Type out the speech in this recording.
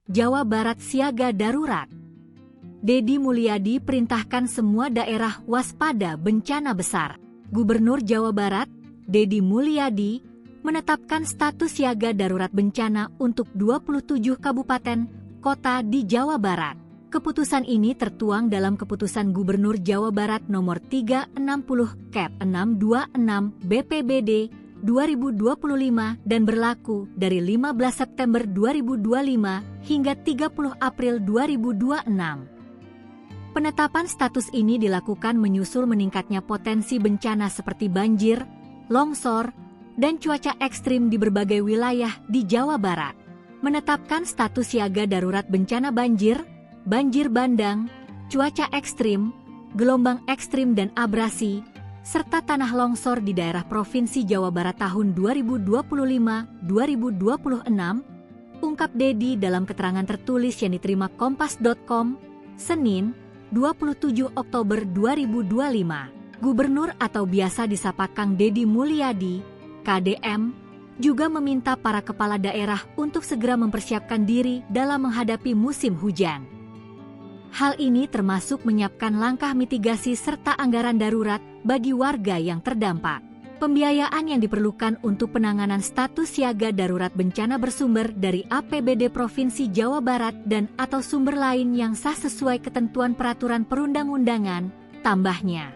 Jawa Barat siaga darurat. Deddy Mulyadi perintahkan semua daerah waspada bencana besar. Gubernur Jawa Barat, Deddy Mulyadi, menetapkan status siaga darurat bencana untuk 27 kabupaten kota di Jawa Barat. Keputusan ini tertuang dalam Keputusan Gubernur Jawa Barat Nomor 360/626 BPBD 2025 dan berlaku dari 15 September 2025 hingga 30 April 2026. Penetapan status ini dilakukan menyusul meningkatnya potensi bencana seperti banjir, longsor, dan cuaca ekstrim di berbagai wilayah di Jawa Barat. Menetapkan status siaga darurat bencana banjir, banjir bandang, cuaca ekstrim, gelombang ekstrim dan abrasi, serta tanah longsor di daerah Provinsi Jawa Barat tahun 2025-2026, ungkap Deddy dalam keterangan tertulis yang diterima Kompas.com, Senin, 27 Oktober 2025. Gubernur atau biasa disapa Kang Deddy Mulyadi, KDM, juga meminta para kepala daerah untuk segera mempersiapkan diri dalam menghadapi musim hujan. Hal ini termasuk menyiapkan langkah mitigasi serta anggaran darurat bagi warga yang terdampak. Pembiayaan yang diperlukan untuk penanganan status siaga darurat bencana bersumber dari APBD Provinsi Jawa Barat dan atau sumber lain yang sah sesuai ketentuan peraturan perundang-undangan, tambahnya.